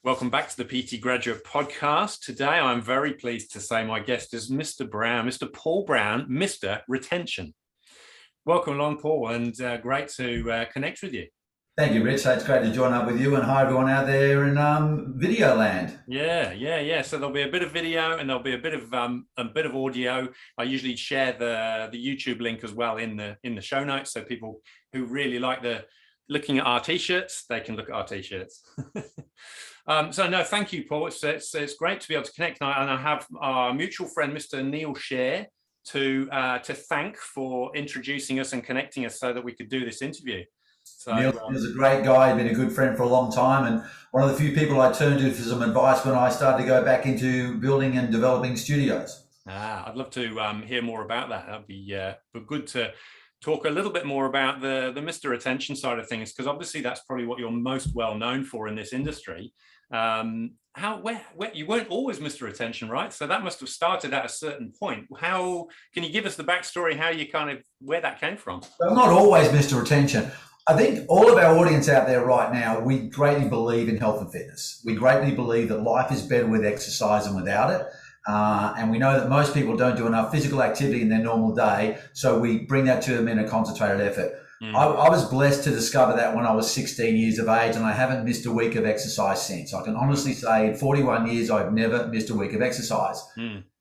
Welcome back to the PT Graduate Podcast. Today, I'm very pleased to say my guest is Mr. Brown, Mr. Paul Brown, Mr. Retention. Welcome along, Paul, and great to connect with you. Thank you, Rich. It's great to join up with you, and hi everyone out there in video land. Yeah. So there'll be a bit of video and there'll be a bit of audio. I usually share the YouTube link as well in the show notes, so people who really like looking at our t-shirts, they can look at our t-shirts. So no, thank you, Paul. It's great to be able to connect, and I have our mutual friend, Mr. Neil Share, to thank for introducing us and connecting us so that we could do this interview. So, Neil's a great guy, been a good friend for a long time, and one of the few people I turned to for some advice when I started to go back into building and developing studios. I'd love to hear more about that. That'd be good to talk a little bit more about the Mr. Retention side of things, because obviously that's probably what you're most well known for in this industry. Where you weren't always Mr. Retention, right? So that must have started at a certain point. How can you give us the backstory, how you where that came from? I'm not always Mr. Retention. I think all of our audience out there right now, we greatly believe in health and fitness. We greatly believe that life is better with exercise than without it. And we know that most people don't do enough physical activity in their normal day, so we bring that to them in a concentrated effort. I was blessed to discover that when I was 16 years of age, and I haven't missed a week of exercise since. I can honestly say in 41 years, I've never missed a week of exercise.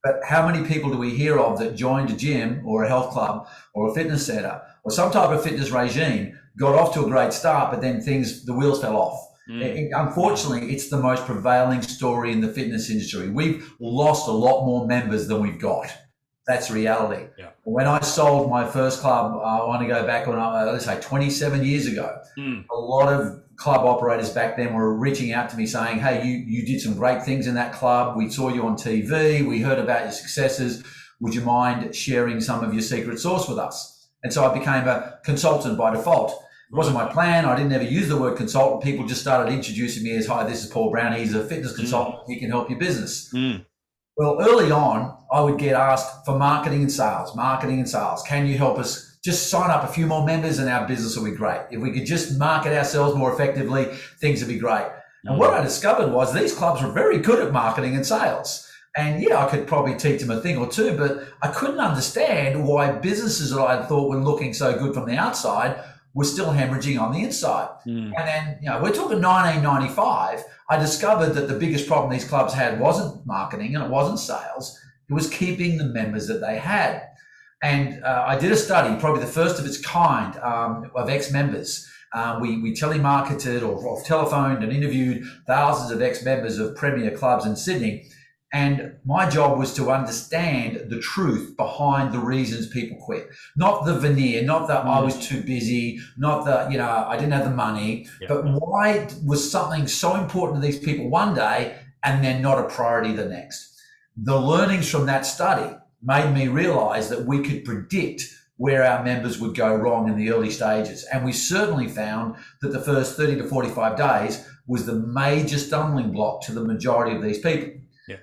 But how many people do we hear of that joined a gym or a health club or a fitness center or some type of fitness regime, got off to a great start, but then the wheels fell off? Unfortunately, it's the most prevailing story in the fitness industry. We've lost a lot more members than we've got. That's reality. Yeah. When I sold my first club, I want to go back when let's say 27 years ago, a lot of club operators back then were reaching out to me saying, hey, you did some great things in that club. We saw you on TV. We heard about your successes. Would you mind sharing some of your secret sauce with us? And so I became a consultant by default. It wasn't my plan. I didn't ever use the word consultant. People just started introducing me as, hi, this is Paul Brown. He's a fitness consultant. He can help your business. Well, early on, I would get asked for marketing and sales. Can you help us just sign up a few more members and our business will be great? If we could just market ourselves more effectively, things would be great. And what I discovered was these clubs were very good at marketing and sales. And yeah, I could probably teach them a thing or two, but I couldn't understand why businesses that I thought were looking so good from the outside were still hemorrhaging on the inside. And then, we're talking 1995. I discovered that the biggest problem these clubs had wasn't marketing and it wasn't sales. It was keeping the members that they had. And I did a study, probably the first of its kind, of ex-members. We telemarketed or telephoned and interviewed thousands of ex-members of premier clubs in Sydney. And my job was to understand the truth behind the reasons people quit. Not the veneer, not that I was too busy, not that, I didn't have the money, but why was something so important to these people one day and then not a priority the next? The learnings from that study made me realize that we could predict where our members would go wrong in the early stages. And we certainly found that the first 30 to 45 days was the major stumbling block to the majority of these people.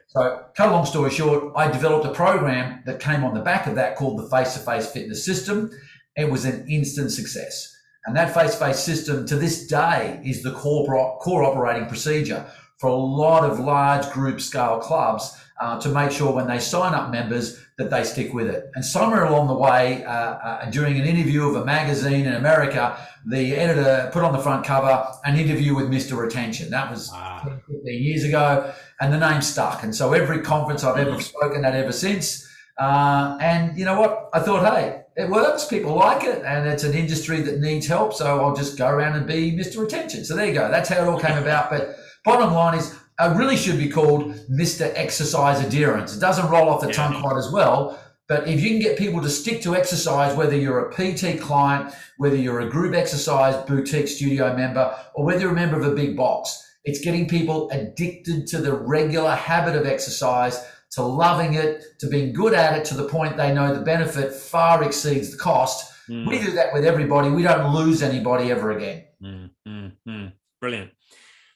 So, cut a long story short, I developed a program that came on the back of that called the Face-to-Face Fitness System. It was an instant success. And that face-to-face system to this day is the core operating procedure for a lot of large group scale clubs to make sure when they sign up members that they stick with it. And somewhere along the way, during an interview of a magazine in America, the editor put on the front cover an interview with Mr. Retention. That was 15 years ago, and the name stuck. And so every conference I've ever spoken at ever since. And you know what? I thought, hey, it works. People like it, and it's an industry that needs help. So I'll just go around and be Mr. Retention. So there you go. That's how it all came about. But bottom line is, I really should be called Mr. Exercise Adherence. It doesn't roll off the tongue quite as well, but if you can get people to stick to exercise, whether you're a PT client, whether you're a group exercise boutique studio member, or whether you're a member of a big box, it's getting people addicted to the regular habit of exercise, to loving it, to being good at it to the point they know the benefit far exceeds the cost. We do that with everybody. We don't lose anybody ever again. Brilliant.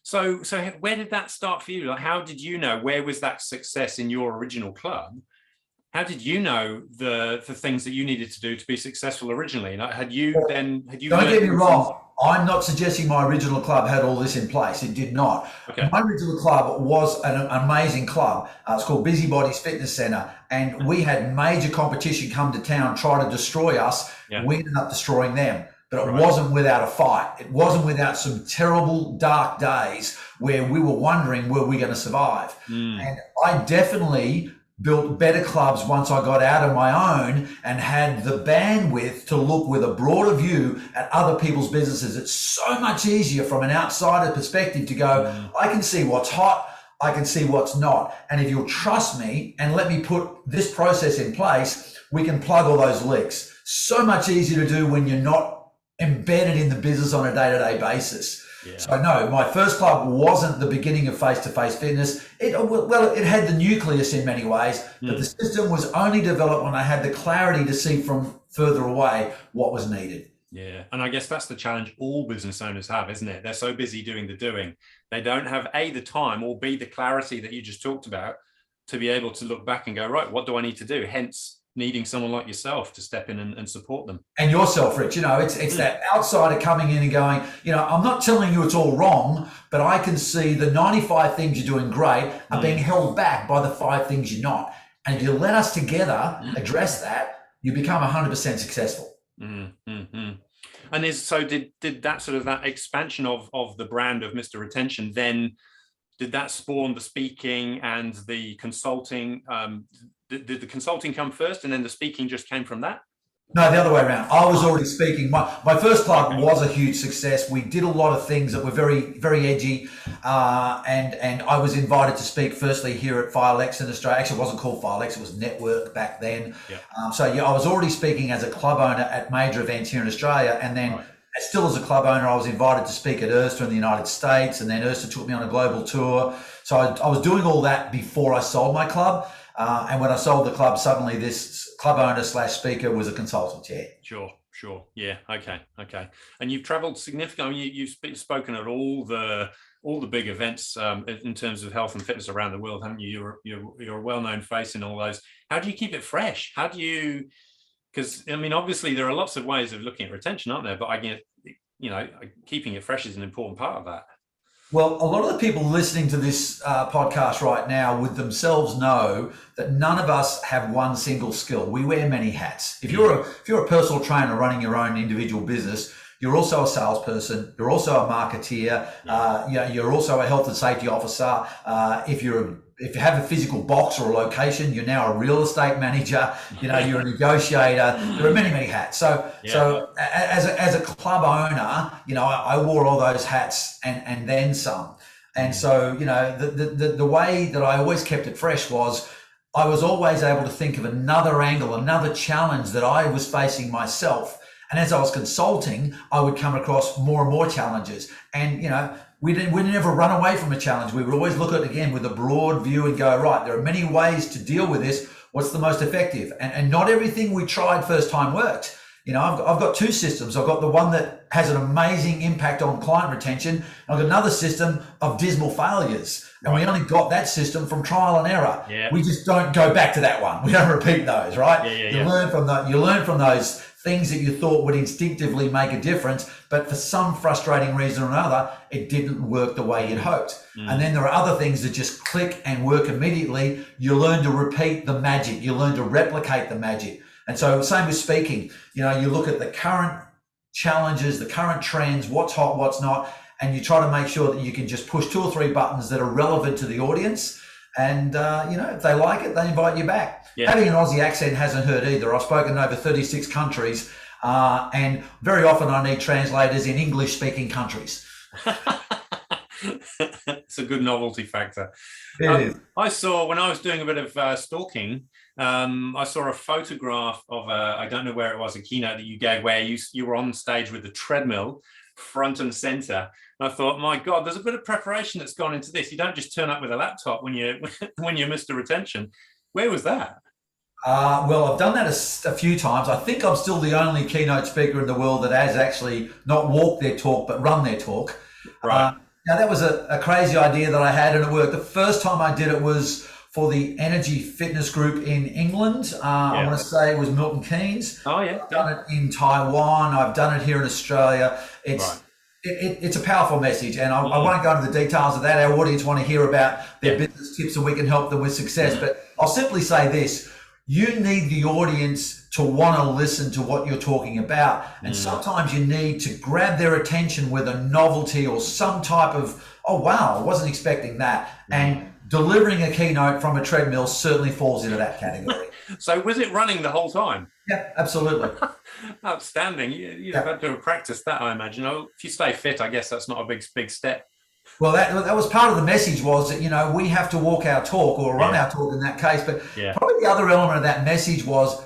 So where did that start for you? Like, how did you know? Where was that success in your original club? How did you know the things that you needed to do to be successful originally? Like, had you? Don't get me wrong. I'm not suggesting my original club had all this in place. It did not. Okay. My original club was an amazing club. It's called Busybodies Fitness Centre. And we had major competition come to town, try to destroy us. Yeah. We ended up destroying them. But it wasn't without a fight. It wasn't without some terrible, dark days where we were wondering, were we going to survive? And I definitely built better clubs once I got out on my own and had the bandwidth to look with a broader view at other people's businesses. It's so much easier from an outsider perspective to go, I can see what's hot, I can see what's not. And if you'll trust me and let me put this process in place, we can plug all those leaks. So much easier to do when you're not embedded in the business on a day-to-day basis. Yeah. So no, my first club wasn't the beginning of face-to-face fitness. It had the nucleus in many ways, but the system was only developed when I had the clarity to see from further away what was needed. Yeah, and I guess that's the challenge all business owners have, isn't it? They're so busy doing the doing. They don't have A, the time, or B, the clarity that you just talked about to be able to look back and go, right, what do I need to do? Hence, needing someone like yourself to step in and support them. And yourself, Rich, it's that outsider coming in and going, I'm not telling you it's all wrong, but I can see the 95 things you're doing great are being held back by the 5 things you're not. And if you let us together address that, you become 100% successful. And did that sort of that expansion of the brand of Mr. Retention, then did that spawn the speaking and the consulting? Did the consulting come first and then the speaking just came from that? No, the other way around. I was already speaking. My first club was a huge success. We did a lot of things that were very, very edgy. And I was invited to speak firstly here at Filex in Australia. Actually, it wasn't called Filex. It was Network back then. Yeah. I was already speaking as a club owner at major events here in Australia. And then still as a club owner, I was invited to speak at Erster in the United States. And then Erster took me on a global tour. So I was doing all that before I sold my club. And when I sold the club, suddenly this club owner / speaker was a consultant. Yeah. Sure. Yeah. Okay. And you've traveled significantly. You've spoken at all the big events in terms of health and fitness around the world, haven't you? You're a well-known face in all those. How do you keep it fresh? How do you? Because obviously there are lots of ways of looking at retention, aren't there? But I get, keeping it fresh is an important part of that. Well, a lot of the people listening to this podcast right now would themselves know that none of us have one single skill. We wear many hats. If you're a personal trainer running your own individual business, you're also a salesperson. You're also a marketeer. You're also a health and safety officer. If you have a physical box or a location, you're now a real estate manager. You're a negotiator. There are many, many hats. So as a club owner, I wore all those hats and then some. And so, the way that I always kept it fresh was I was always able to think of another angle, another challenge that I was facing myself. And as I was consulting, I would come across more and more challenges. And, we never run away from a challenge. We would always look at it again with a broad view and go, right, there are many ways to deal with this. What's the most effective? And not everything we tried first time worked. I've got 2 systems. I've got the one that has an amazing impact on client retention. I've got another system of dismal failures. And we only got that system from trial and error. Yeah. We just don't go back to that one. We don't repeat those, right? You learn from those things that you thought would instinctively make a difference, but for some frustrating reason or another, it didn't work the way you'd hoped. And then there are other things that just click and work immediately. You learn to repeat the magic. You learn to replicate the magic. And so same with speaking. You look at the current challenges, the current trends, what's hot, what's not, and you try to make sure that you can just push 2 or 3 buttons that are relevant to the audience. And, if they like it, they invite you back. Yeah. Having an Aussie accent hasn't hurt either. I've spoken in over 36 countries, and very often I need translators in English-speaking countries. It's a good novelty factor. It is. I saw, when I was doing a bit of stalking, I saw a photograph of I don't know where it was, a keynote that you gave where you were on stage with the treadmill front and center. And I thought, my God, there's a bit of preparation that's gone into this. You don't just turn up with a laptop when you're Mr. Retention. Where was that? Well, I've done that a few times. I think I'm still the only keynote speaker in the world that has actually not walked their talk, but run their talk. Right. Now, that was a crazy idea that I had, and it worked. The first time I did it was for the Energy Fitness Group in England. I want to say it was Milton Keynes. Oh, yeah. I've done it in Taiwan. I've done it here in Australia. It's It's a powerful message, and I won't go into the details of that. Our audience want to hear about their business tips, and we can help them with success. But I'll simply say this: you need the audience to want to listen to what you're talking about, and sometimes you need to grab their attention with a novelty or some type of, oh wow, I wasn't expecting that. And delivering a keynote from a treadmill certainly falls into that category. So was it running the whole time? Yeah, absolutely. Outstanding. You've had to have practiced that, I imagine. Oh, if you stay fit, I guess that's not a big step. Well, that was part of the message, was that, you know, we have to walk our talk, or run our talk in that case. But probably the other element of that message was,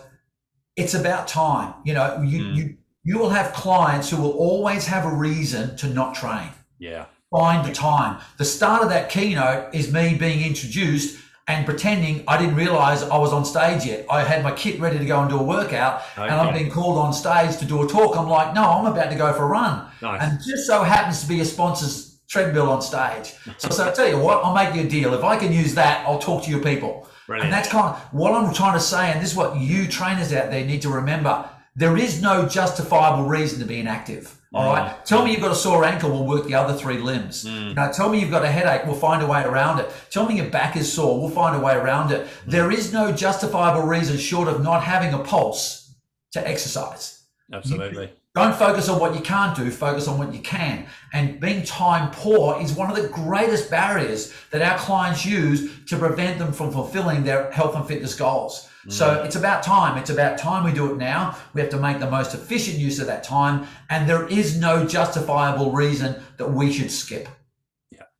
it's about time. You know, you will have clients who will always have a reason to not train. Yeah. Find the time. The start of that keynote is me being introduced and pretending I didn't realize I was on stage yet. I had my kit ready to go and do a workout, and I'm being called on stage to do a talk. I'm like, no, I'm about to go for a run. Nice. And just so happens to be a sponsor's treadmill on stage. So I tell you what, I'll make you a deal. If I can use that, I'll talk to your people. Brilliant. And that's kind of what I'm trying to say. And this is what you trainers out there need to remember. There is no justifiable reason to be inactive. All right. Tell me you've got a sore ankle, we'll work the other 3 limbs. You know, tell me you've got a headache, we'll find a way around it. Tell me your back is sore, we'll find a way around it. There is no justifiable reason short of not having a pulse to exercise. Absolutely. Don't focus on what you can't do, focus on what you can. And being time poor is one of the greatest barriers that our clients use to prevent them from fulfilling their health and fitness goals. So it's about time. It's about time we do it now. We have to make the most efficient use of that time. And there is no justifiable reason that we should skip.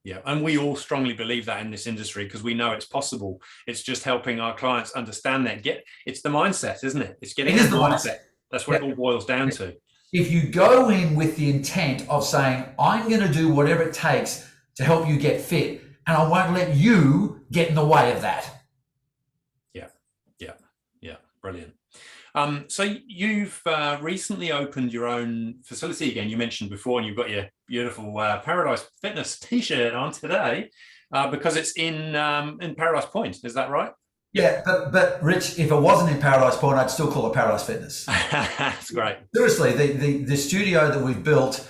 Yeah. And we all strongly believe that in this industry, because we know it's possible. It's just helping our clients understand that. It's the mindset, isn't it? It's getting the mindset. That's what it all boils down to. If you go in with the intent of saying, I'm going to do whatever it takes to help you get fit, and I won't let you get in the way of that. Brilliant. So you've recently opened your own facility again. You mentioned before, and you've got your beautiful Paradise Fitness t-shirt on today because it's in Paradise Point. Is that right? Yeah, but Rich, if it wasn't in Paradise Point, I'd still call it Paradise Fitness. That's great. Seriously, the studio that we've built,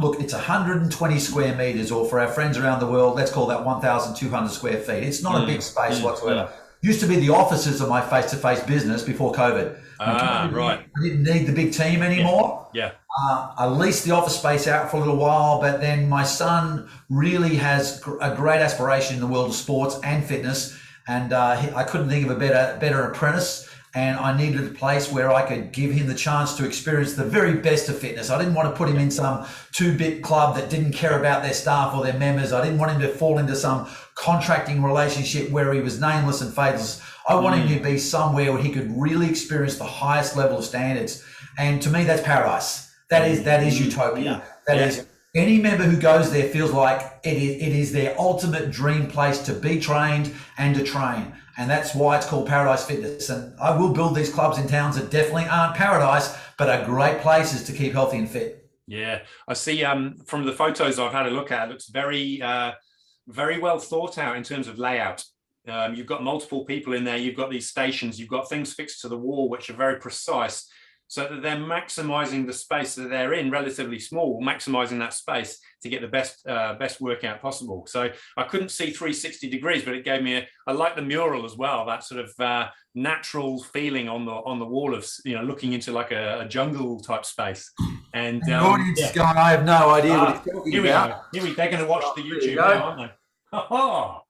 look, it's 120 square meters, or for our friends around the world, let's call that 1,200 square feet. It's not a big space whatsoever. Used to be the offices of my face-to-face business before COVID. Right. I didn't need the big team anymore. Yeah. I leased the office space out for a little while, but then my son really has a great aspiration in the world of sports and fitness, and I couldn't think of a better apprentice. And I needed a place where I could give him the chance to experience the very best of fitness. I didn't want to put him in some 2-bit club that didn't care about their staff or their members. I didn't want him to fall into some contracting relationship where he was nameless and faceless. I want him to be somewhere where he could really experience the highest level of standards. And to me, that's paradise. That is utopia. That is, any member who goes there feels like it is their ultimate dream place to be trained and to train. And that's why it's called Paradise Fitness. And I will build these clubs in towns that definitely aren't paradise, but are great places to keep healthy and fit. Yeah, I see from the photos I've had a look at, it looks very well thought out in terms of layout. You've got multiple people in there. You've got these stations. You've got things fixed to the wall, which are very precise, so that they're maximizing the space that they're in, relatively small, maximizing that space to get the best workout possible. So I couldn't see 360 degrees, but it gave me I like the mural as well, that sort of natural feeling on the wall of, you know, looking into like a jungle type space. And the audience is going, I have no idea what he's talking about. They're going to watch the YouTube now, aren't they? Oh,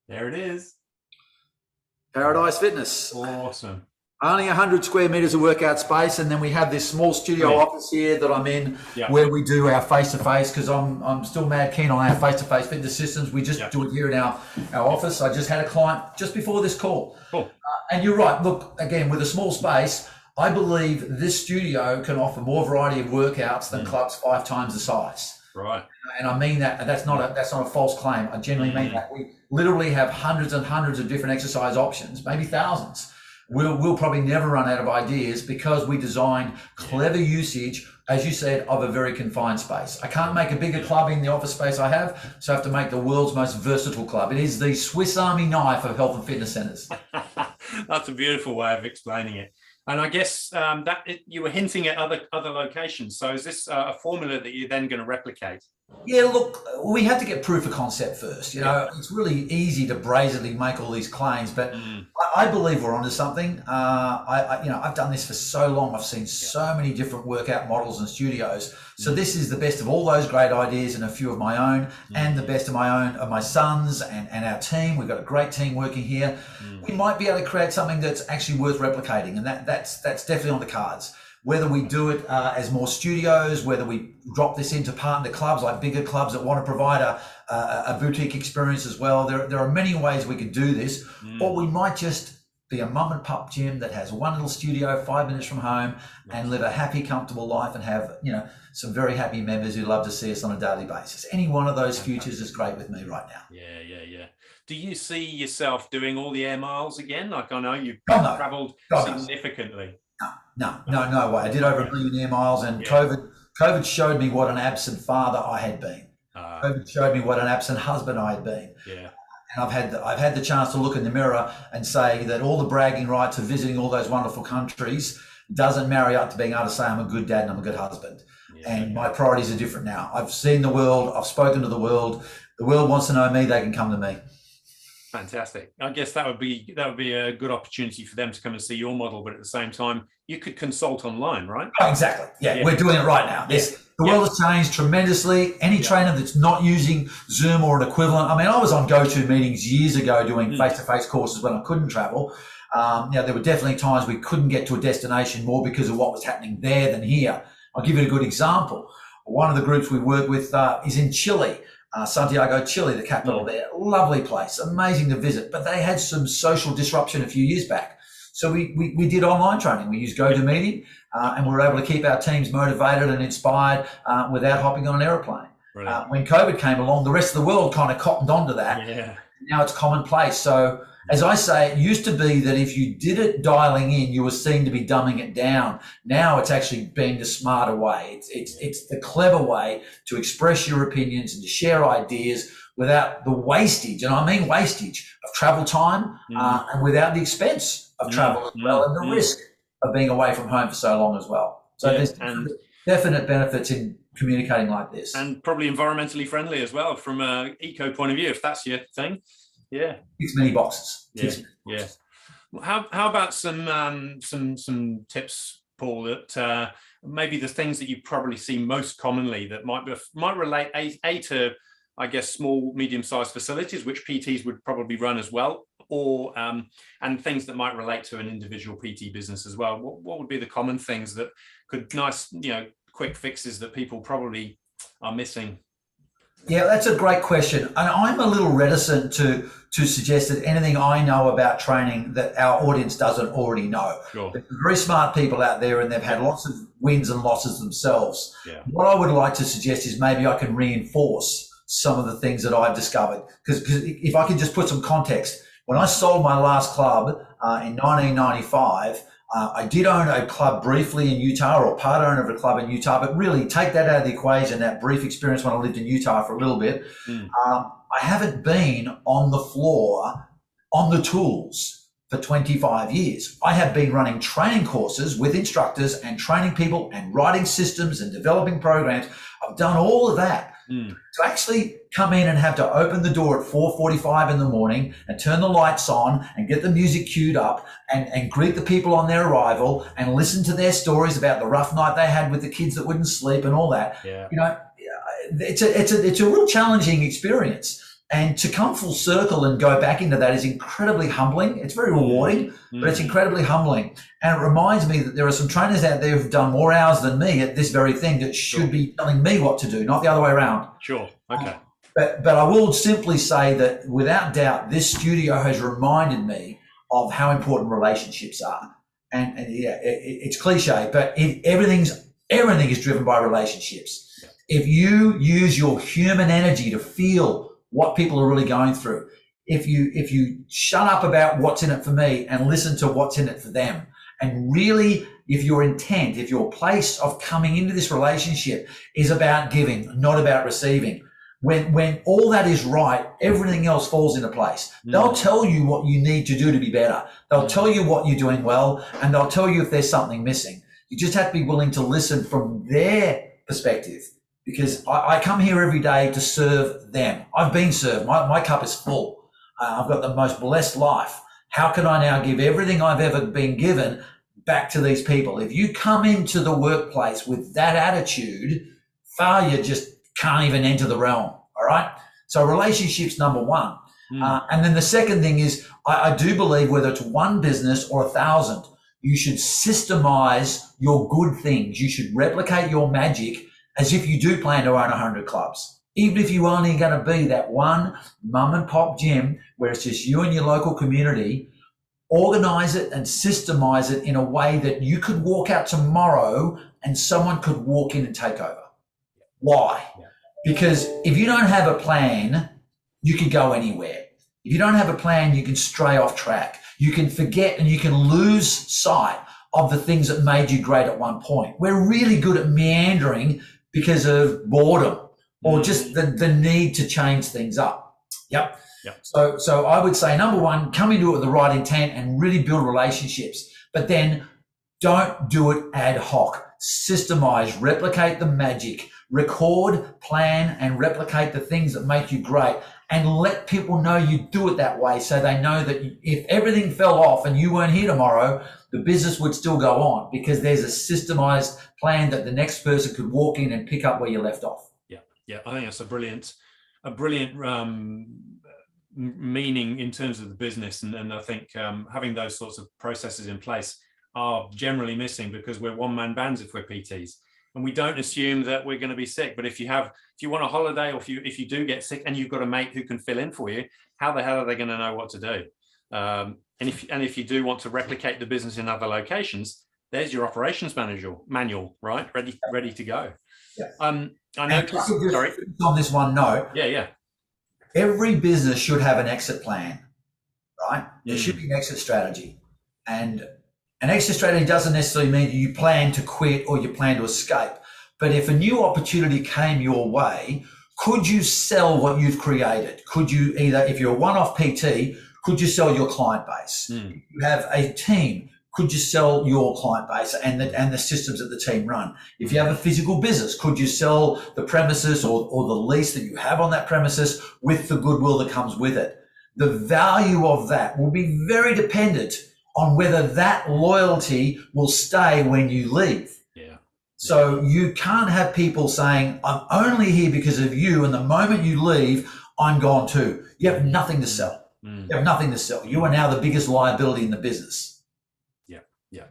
there it is. Paradise Fitness. Awesome. Only 100 square meters of workout space, and then we have this small studio office here that I'm in, where we do our face-to-face, because I'm still mad keen on our face-to-face fitness systems. We just do it here in our office. I just had a client just before this call. Cool. And you're right. Look, again, with a small space, I believe this studio can offer more variety of workouts than clubs 5 times the size. Right. And I mean that. That's not a false claim. I genuinely mean that. We literally have hundreds and hundreds of different exercise options, maybe thousands. We'll probably never run out of ideas because we designed clever usage, as you said, of a very confined space. I can't make a bigger club in the office space I have, so I have to make the world's most versatile club. It is the Swiss Army knife of health and fitness centers. That's a beautiful way of explaining it. And I guess you were hinting at other locations. So is this a formula that you're then going to replicate? Yeah, look, we had to get proof of concept first. You know, it's really easy to brazenly make all these claims, but I believe we're onto something. I've done this for so long. I've seen so many different workout models and studios. So this is the best of all those great ideas and a few of my own, and the best of my sons and our team. We've got a great team working here. We might be able to create something that's actually worth replicating, and that's definitely on the cards. Whether we do it as more studios, whether we drop this into partner clubs, like bigger clubs that want to provide a boutique experience as well. There are many ways we could do this, or we might just be a mum and pup gym that has one little studio 5 minutes from home and live a happy, comfortable life and have, some very happy members who love to see us on a daily basis. Any one of those futures is great with me right now. Yeah. Do you see yourself doing all the air miles again? Like, I know you've traveled significantly. No way. I did over 1 million air miles, and COVID showed me what an absent father I had been. COVID showed me what an absent husband I had been. Yeah. And I've had the chance to look in the mirror and say that all the bragging rights of visiting all those wonderful countries doesn't marry up to being able to say I'm a good dad and I'm a good husband. And my priorities are different now. I've seen the world. I've spoken to the world. The world wants to know me. They can come to me. Fantastic. I guess that would be a good opportunity for them to come and see your model, but at the same time, you could consult online, right? Oh, exactly. Yeah, we're doing it right now. The world has changed tremendously. Any trainer that's not using Zoom or an equivalent. I mean, I was on go-to meetings years ago doing face-to-face courses when I couldn't travel. There were definitely times we couldn't get to a destination more because of what was happening there than here. I'll give you a good example. One of the groups we work with is in Chile. Santiago, Chile, the capital there. Lovely place, amazing to visit. But they had some social disruption a few years back. So we did online training. We used GoToMeeting, and we were able to keep our teams motivated and inspired without hopping on an aeroplane. When COVID came along, the rest of the world kind of cottoned onto that. Yeah. Now it's commonplace. So as I say, it used to be that if you did it dialing in, you were seen to be dumbing it down. Now it's actually being the smarter way. It's the clever way to express your opinions and to share ideas without the wastage, and I mean wastage, of travel time and without the expense of travel as well, and the risk of being away from home for so long as well. So there's definite benefits in communicating like this. And probably environmentally friendly as well from an eco point of view, if that's your thing. Yeah, ticks many boxes. Yeah. How about some tips, Paul, that maybe the things that you probably see most commonly that might relate a to, I guess, small, medium-sized facilities, which PTs would probably run as well, or and things that might relate to an individual PT business as well. What would be the common things that could quick fixes that people probably are missing? Yeah, that's a great question. And I'm a little reticent to suggest that anything I know about training that our audience doesn't already know. Sure. There's very smart people out there and they've had lots of wins and losses themselves. Yeah. What I would like to suggest is maybe I can reinforce some of the things that I've discovered. Because if I can just put some context, when I sold my last club in 1995, I did own a club briefly in Utah, or part owner of a club in Utah, but really take that out of the equation, that brief experience when I lived in Utah for a little bit. I haven't been on the floor, on the tools for 25 years. I have been running training courses with instructors and training people and writing systems and developing programs. I've done all of that. To actually come in and have to open the door at 4:45 in the morning and turn the lights on and get the music queued up and greet the people on their arrival and listen to their stories about the rough night they had with the kids that wouldn't sleep and all that. Yeah. It's a real challenging experience. And to come full circle and go back into that is incredibly humbling. It's very rewarding, but it's incredibly humbling. And it reminds me that there are some trainers out there who've done more hours than me at this very thing that should be telling me what to do, not the other way around. Sure. Okay. But I will simply say that without doubt, this studio has reminded me of how important relationships are. And it's cliche, but everything is driven by relationships. Yeah. If you use your human energy to feel what people are really going through, if you shut up about what's in it for me and listen to what's in it for them, and really, if your intent, if your place of coming into this relationship is about giving, not about receiving, When all that is right, everything else falls into place. They'll tell you what you need to do to be better. They'll tell you what you're doing well, and they'll tell you if there's something missing. You just have to be willing to listen from their perspective, because I come here every day to serve them. I've been served. My cup is full. I've got the most blessed life. How can I now give everything I've ever been given back to these people? If you come into the workplace with that attitude, failure just can't even enter the realm. All right. So relationships, number one. And then the second thing is, I do believe whether it's one business or 1,000, you should systemize your good things. You should replicate your magic as if you do plan to own 100 clubs. Even if you only going to be that one mum and pop gym where it's just you and your local community, organize it and systemize it in a way that you could walk out tomorrow and someone could walk in and take over. Why? Because if you don't have a plan, you can go anywhere. If you don't have a plan, you can stray off track. You can forget and you can lose sight of the things that made you great at one point. We're really good at meandering because of boredom or just the need to change things up. Yep. So I would say, number one, come into it with the right intent and really build relationships, but then don't do it ad hoc. Systemize, replicate the magic, record, plan, and replicate the things that make you great, and let people know you do it that way, so they know that if everything fell off and you weren't here tomorrow, the business would still go on, because there's a systemized plan that the next person could walk in and pick up where you left off. Yeah. I think that's a brilliant meaning in terms of the business, and I think having those sorts of processes in place are generally missing, because we're one-man bands if we're PTs, and we don't assume that we're going to be sick. But if you want a holiday, or if you do get sick and you've got a mate who can fill in for you, how the hell are they going to know what to do? And if you do want to replicate the business in other locations, there's your operations manual, right? Ready to go. Yeah. I noticed, sorry. On this one note. Yeah. Every business should have an exit plan, right? There should be an exit strategy. And an exit strategy doesn't necessarily mean you plan to quit or you plan to escape. But if a new opportunity came your way, could you sell what you've created? Could you if you're a one-off PT, could you sell your client base? If you have a team, could you sell your client base and the systems that the team run? If you have a physical business, could you sell the premises or the lease that you have on that premises with the goodwill that comes with it? The value of that will be very dependent on whether that loyalty will stay when you leave. Yeah. So you can't have people saying, I'm only here because of you, and the moment you leave, I'm gone too. You have nothing to sell. You have nothing to sell. You are now the biggest liability in the business. Yeah.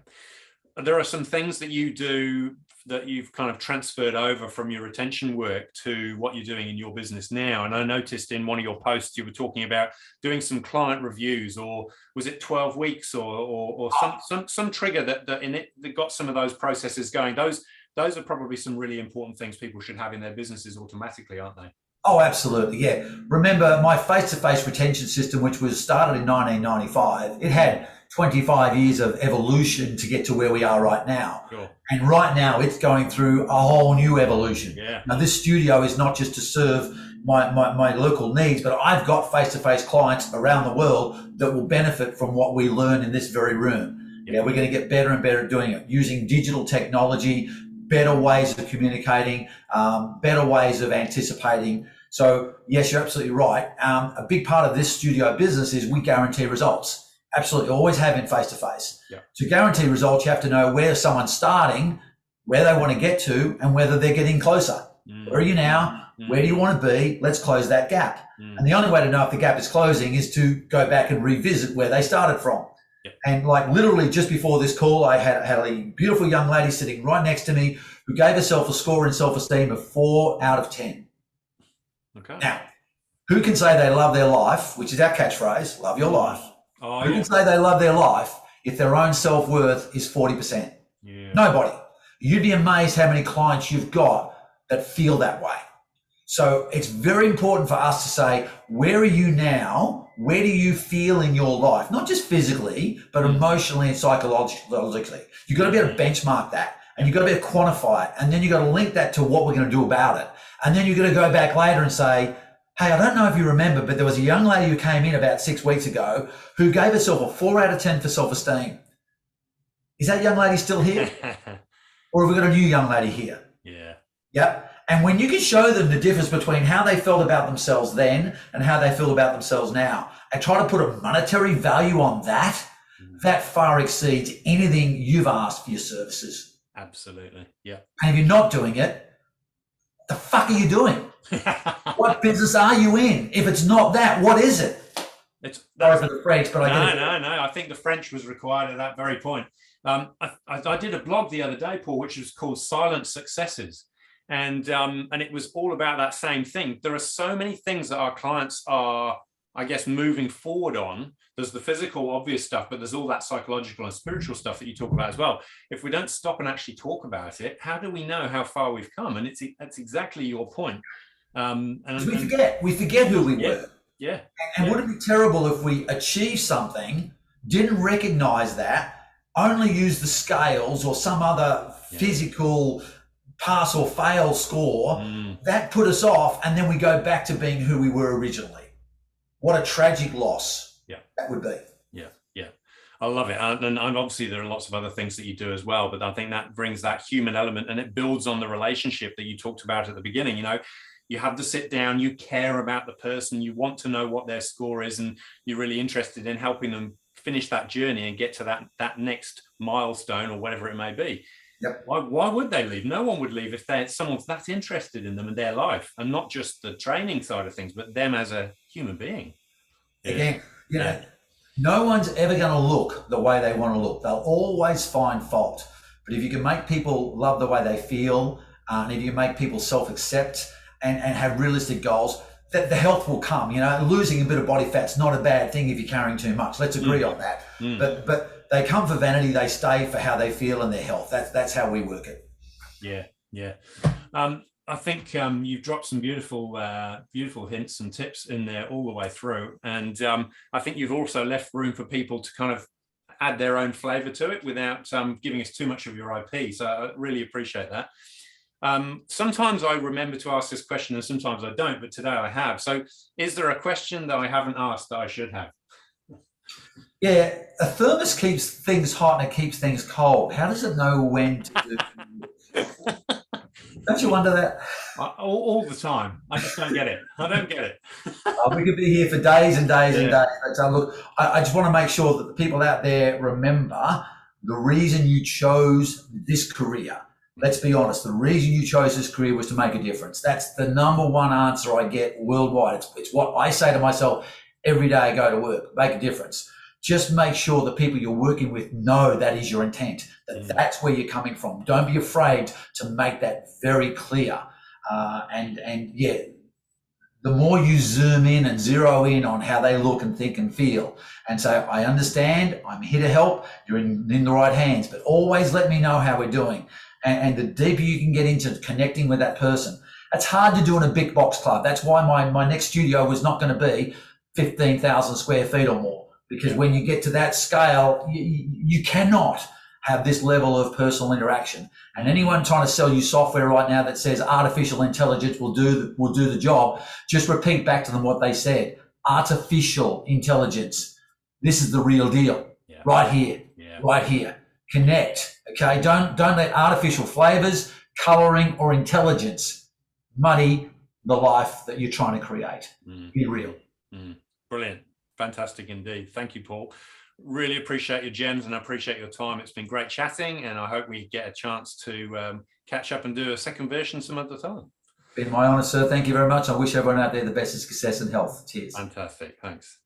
There are some things that you do that you've kind of transferred over from your retention work to what you're doing in your business now. And I noticed in one of your posts, you were talking about doing some client reviews, or was it 12 weeks or some trigger that got some of those processes going. Those are probably some really important things people should have in their businesses automatically, aren't they? Oh, absolutely. Yeah. Remember my face-to-face retention system, which was started in 1995, it had 25 years of evolution to get to where we are right now. Sure. And right now it's going through a whole new evolution. Yeah. Now this studio is not just to serve my local needs, but I've got face-to-face clients around the world that will benefit from what we learn in this very room. Yeah, we're going to get better and better at doing it, using digital technology, better ways of communicating, better ways of anticipating. So yes, you're absolutely right. A big part of this studio business is we guarantee results. Absolutely, always have in face-to-face. Yeah. To guarantee results, you have to know where someone's starting, where they want to get to, and whether they're getting closer. Where are you now? Where do you want to be? Let's close that gap. And the only way to know if the gap is closing is to go back and revisit where they started from. Yep. And like literally just before this call, I had a beautiful young lady sitting right next to me who gave herself a score in self-esteem of 4 out of 10. Okay. Now, who can say they love their life, which is our catchphrase, love your life? Oh, Who can say they love their life if their own self-worth is 40%? Yeah. Nobody. You'd be amazed how many clients you've got that feel that way. So it's very important for us to say, where are you now? Where do you feel in your life? Not just physically, but emotionally and psychologically. You've got to be able to benchmark that and you've got to be able to quantify it. And then you've got to link that to what we're going to do about it. And then you're going to go back later and say, hey, I don't know if you remember, but there was a young lady who came in about 6 weeks ago who gave herself a 4 out of 10 for self-esteem. Is that young lady still here? Or have we got a new young lady here? Yeah. Yep. And when you can show them the difference between how they felt about themselves then and how they feel about themselves now, and try to put a monetary value on that, that far exceeds anything you've asked for your services. Absolutely. Yeah. And if you're not doing it, what the fuck are you doing? What business are you in? If it's not that, what is it? Sorry for the French, but no. I think the French was required at that very point. I did a blog the other day, Paul, which was called Silent Successes. And it was all about that same thing. There are so many things that our clients are, I guess, moving forward on. There's the physical, obvious stuff, but there's all that psychological and spiritual stuff that you talk about as well. If we don't stop and actually talk about it, how do we know how far we've come? And that's exactly your point. We forget who we were. Yeah. And would it be terrible if we achieved something, didn't recognize that, only use the scales or some other physical pass or fail score, that put us off, and then we go back to being who we were originally? What a tragic loss that would be. Yeah. I love it. And obviously there are lots of other things that you do as well, but I think that brings that human element, and it builds on the relationship that you talked about at the beginning. You know, you have to sit down, you care about the person, you want to know what their score is, and you're really interested in helping them finish that journey and get to that next milestone or whatever it may be. Yep. Why would they leave? No one would leave if someone's that interested in them and their life, and not just the training side of things, but them as a human being. Again, you know, no one's ever going to look the way they want to look. They'll always find fault. But if you can make people love the way they feel, and if you can make people self-accept and have realistic goals, that the health will come. You know, losing a bit of body fat's not a bad thing if you're carrying too much. Let's agree on that. But they come for vanity, they stay for how they feel and their health. That's how we work it. Yeah. I think you've dropped some beautiful hints and tips in there all the way through. And I think you've also left room for people to kind of add their own flavor to it without giving us too much of your IP. So I really appreciate that. Sometimes I remember to ask this question and sometimes I don't, but today I have. So is there a question that I haven't asked that I should have? Yeah, a thermos keeps things hot and it keeps things cold. How does it know when to do? Don't you wonder that? All the time. I just don't get it. I don't get it. We could be here for days and days and days. But look, I just want to make sure that the people out there remember the reason you chose this career. Let's be honest. The reason you chose this career was to make a difference. That's the number one answer I get worldwide. It's what I say to myself every day I go to work, make a difference. Just make sure the people you're working with know that is your intent, that's where you're coming from. Don't be afraid to make that very clear. The more you zoom in and zero in on how they look and think and feel and say, I understand, I'm here to help, you're in the right hands, but always let me know how we're doing. And the deeper you can get into connecting with that person. It's hard to do in a big box club. That's why my next studio was not going to be 15,000 square feet or more. Because when you get to that scale, you cannot have this level of personal interaction. And anyone trying to sell you software right now that says artificial intelligence will do the job, just repeat back to them what they said. Artificial intelligence. This is the real deal. Right here. Right here. Connect. Okay. Don't let artificial flavors, coloring, or intelligence muddy the life that you're trying to create. Be real. Brilliant. Fantastic indeed. Thank you, Paul. Really appreciate your gems and I appreciate your time. It's been great chatting and I hope we get a chance to catch up and do a second version some other time. Been my honor, sir. Thank you very much. I wish everyone out there the best of success and health. Cheers. Fantastic. Thanks.